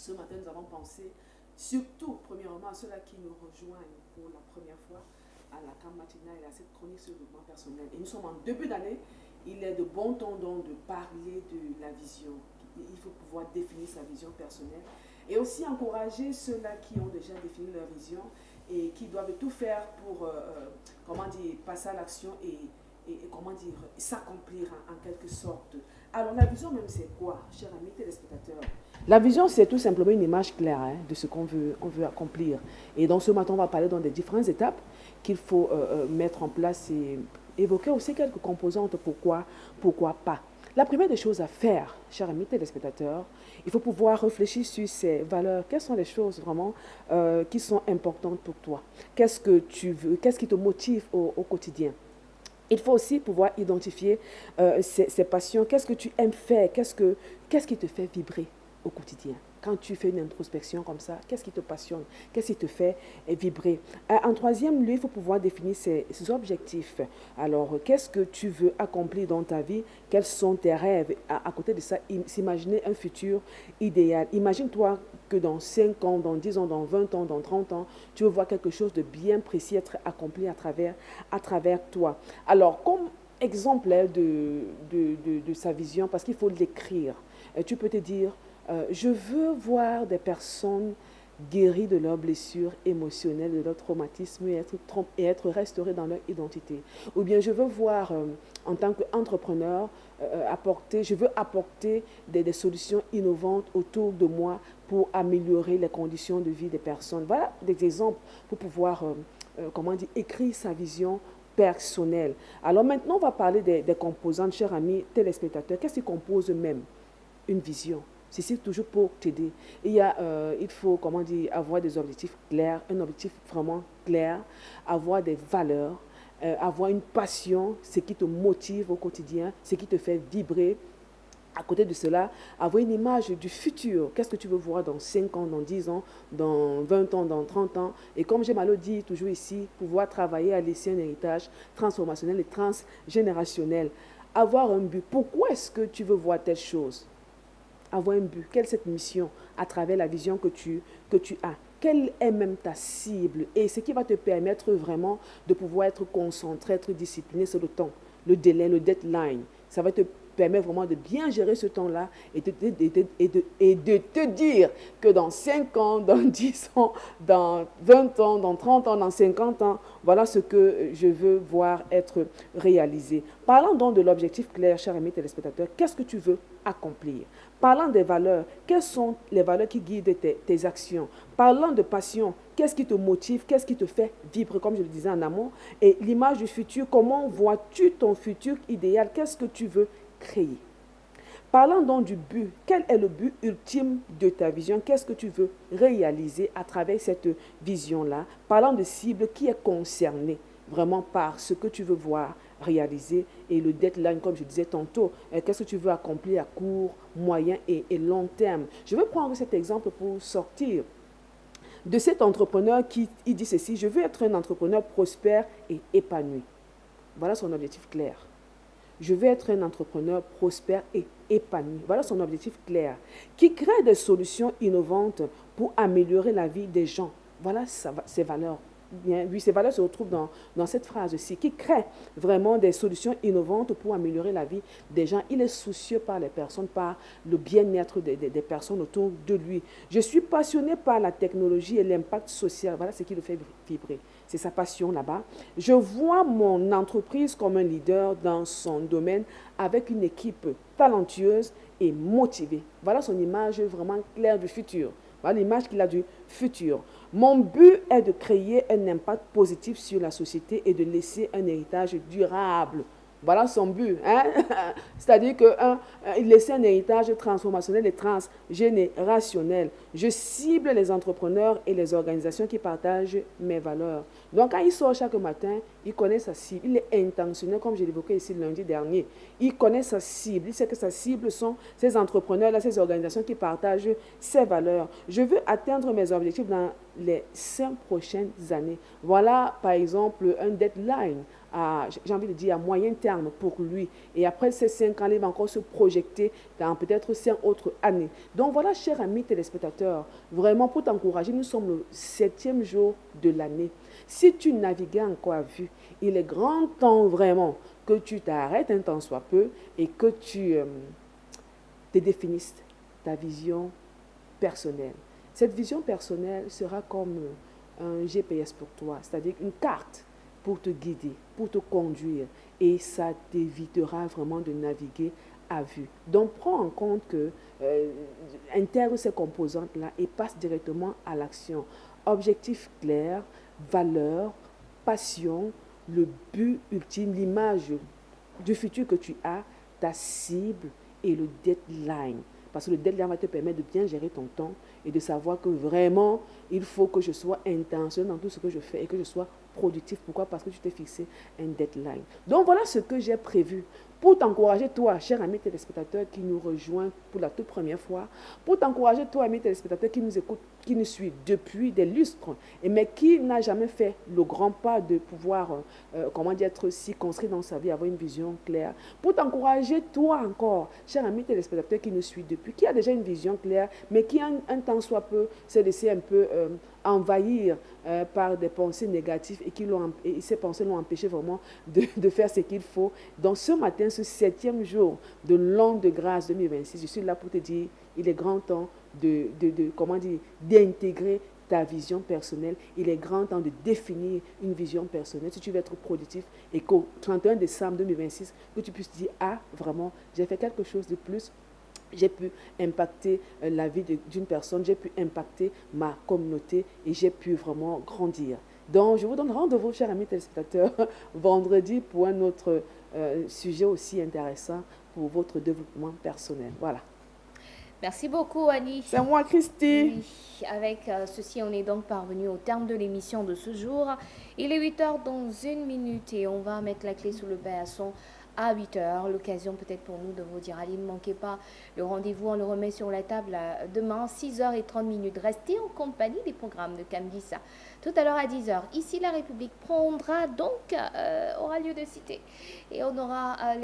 Ce matin, nous avons pensé surtout, premièrement, à ceux-là qui nous rejoignent pour la première fois à la CAM matinale et à cette chronique sur le développement personnel. Et nous sommes en début d'année. Il est de bon ton donc de parler de la vision. Il faut pouvoir définir sa vision personnelle et aussi encourager ceux-là qui ont déjà défini leur vision et qui doivent tout faire pour comment dire, passer à l'action et comment dire, s'accomplir en quelque sorte. Alors la vision même c'est quoi, chers amis téléspectateurs? La vision c'est tout simplement une image claire de ce on veut accomplir. Et dans ce matin on va parler dans des différentes étapes qu'il faut mettre en place et évoquer aussi quelques composantes, pourquoi pas. La première des choses à faire, chers amis téléspectateurs, il faut pouvoir réfléchir sur ces valeurs. Quelles sont les choses vraiment qui sont importantes pour toi? Qu'est-ce que tu veux? Qu'est-ce qui te motive au quotidien? Il faut aussi pouvoir identifier ces passions. Qu'est-ce que tu aimes faire? Qu'est-ce qui te fait vibrer au quotidien? Quand tu fais une introspection comme ça, qu'est-ce qui te passionne? Qu'est-ce qui te fait vibrer? En troisième lieu, il faut pouvoir définir ses objectifs. Alors, qu'est-ce que tu veux accomplir dans ta vie? Quels sont tes rêves? À côté de ça, s'imaginer un futur idéal. Imagine-toi que dans 5 ans, dans 10 ans, dans 20 ans, dans 30 ans, tu veux voir quelque chose de bien précis être accompli à travers toi. Alors, comme exemple de sa vision, parce qu'il faut l'écrire, tu peux te dire, je veux voir des personnes guéries de leurs blessures émotionnelles, de leur traumatisme et être restaurées dans leur identité. Ou bien je veux voir en tant qu'entrepreneur je veux apporter des solutions innovantes autour de moi pour améliorer les conditions de vie des personnes. Voilà des exemples pour pouvoir, comment dire, écrire sa vision personnelle. Alors maintenant, on va parler des composantes, chers amis téléspectateurs. Qu'est-ce qui compose même une vision? C'est toujours pour t'aider. Il faut, comment dire, avoir des objectifs clairs, un objectif vraiment clair, avoir des valeurs, avoir une passion, ce qui te motive au quotidien, ce qui te fait vibrer. À côté de cela, avoir une image du futur. Qu'est-ce que tu veux voir dans 5 ans, dans 10 ans, dans 20 ans, dans 30 ans? Et comme j'aime à le dire toujours ici, pouvoir travailler à laisser un héritage transformationnel et transgénérationnel. Avoir un but. Pourquoi est-ce que tu veux voir telle chose? Avoir un but. Quelle est cette mission à travers la vision que tu as? Quelle est même ta cible? Et ce qui va te permettre vraiment de pouvoir être concentré, être discipliné sur le temps, le délai, le deadline. Ça va te permettre vraiment de bien gérer ce temps-là et de te dire que dans 5 ans, dans 10 ans, dans 20 ans, dans 30 ans, dans 50 ans, voilà ce que je veux voir être réalisé. Parlons donc de l'objectif clair, chers amis téléspectateurs. Qu'est-ce que tu veux accomplir? Parlant des valeurs, quelles sont les valeurs qui guident tes actions? Parlant de passion, qu'est-ce qui te motive? Qu'est-ce qui te fait vibrer, comme je le disais en amont? Et l'image du futur, comment vois-tu ton futur idéal? Qu'est-ce que tu veux créer? Parlant donc du but, quel est le but ultime de ta vision? Qu'est-ce que tu veux réaliser à travers cette vision-là? Parlant de cible, qui est concerné vraiment par ce que tu veux voir réaliser et le deadline, comme je disais tantôt, qu'est-ce que tu veux accomplir à court, moyen et long terme? Je vais prendre cet exemple pour sortir de cet entrepreneur qui il dit ceci: je veux être un entrepreneur prospère et épanoui. Voilà son objectif clair. Je veux être un entrepreneur prospère et épanoui. Voilà son objectif clair. Qui crée des solutions innovantes pour améliorer la vie des gens. Voilà ses valeurs. Bien, oui, ces valeurs se retrouvent dans cette phrase-ci, qui crée vraiment des solutions innovantes pour améliorer la vie des gens. Il est soucieux par les personnes, par le bien-être des personnes autour de lui. Je suis passionné par la technologie et l'impact social. Voilà ce qui le fait vibrer. C'est sa passion là-bas. Je vois mon entreprise comme un leader dans son domaine avec une équipe talentueuse et motivée. Voilà son image vraiment claire du futur. Voilà l'image qu'il a du futur. Mon but est de créer un impact positif sur la société et de laisser un héritage durable. Voilà son but. Hein? C'est-à-dire qu'il laisse un héritage transformationnel et transgénérationnel. Je cible les entrepreneurs et les organisations qui partagent mes valeurs. Donc, quand il sort chaque matin, il connaît sa cible. Il est intentionnel, comme je l'évoquais ici lundi dernier. Il connaît sa cible. Il sait que sa cible sont ces entrepreneurs-là, ces organisations qui partagent ses valeurs. Je veux atteindre mes objectifs dans les 5 prochaines années. Voilà, par exemple, un deadline j'ai envie de dire, à moyen terme pour lui. Et après ces 5 ans, il va encore se projeter dans peut-être 5 autres années. Donc voilà, chers amis téléspectateurs, vraiment pour t'encourager, nous sommes le 7e jour de l'année. Si tu naviguais encore à vue, il est grand temps vraiment que tu t'arrêtes un temps soit peu et que tu te définisses ta vision personnelle. Cette vision personnelle sera comme un GPS pour toi, c'est-à-dire une carte pour te guider, pour te conduire, et ça t'évitera vraiment de naviguer à vue. Donc prends en compte que intègre ces composantes-là et passe directement à l'action. Objectif clair, valeur, passion, le but ultime, l'image du futur que tu as, ta cible et le deadline. Parce que le deadline va te permettre de bien gérer ton temps et de savoir que vraiment, il faut que je sois intentionnel dans tout ce que je fais et que je sois productif. Pourquoi? Parce que tu t'es fixé un deadline. Donc voilà ce que j'ai prévu pour t'encourager, toi, cher ami téléspectateur qui nous rejoint pour la toute première fois, pour t'encourager, toi, ami téléspectateur qui nous écoute, qui nous suit depuis des lustres, mais qui n'a jamais fait le grand pas de pouvoir, comment dire, être circonscrit dans sa vie, avoir une vision claire. Pour t'encourager, toi encore, cher ami téléspectateur qui nous suit depuis, qui a déjà une vision claire, mais qui un temps soit peu s'est laissé un peu envahir par des pensées négatives et ces pensées l'ont empêché vraiment de faire ce qu'il faut. Donc ce matin, ce 7e jour de l'an de grâce 2026, je suis là pour te dire, il est grand temps comment dire, d'intégrer ta vision personnelle. Il est grand temps de définir une vision personnelle. Si tu veux être productif et qu'au 31 décembre 2026, que tu puisses dire, ah, vraiment, j'ai fait quelque chose de plus. J'ai pu impacter la vie d'une personne, j'ai pu impacter ma communauté et j'ai pu vraiment grandir. Donc, je vous donne rendez-vous, chers amis téléspectateurs, vendredi pour un autre sujet aussi intéressant pour votre développement personnel. Voilà. Merci beaucoup, Annie. C'est moi, Christy. Oui, avec ceci, on est donc parvenu au terme de l'émission de ce jour. Il est 8h dans 1 minute et on va mettre la clé sous le paillasson à 8h. L'occasion peut-être pour nous de vous dire, allez, ne manquez pas le rendez-vous, on le remet sur la table demain, 6h30. Restez en compagnie des programmes de Camdissa. Tout à l'heure à 10h, ici la République prendra donc, aura lieu de citer. Et on aura...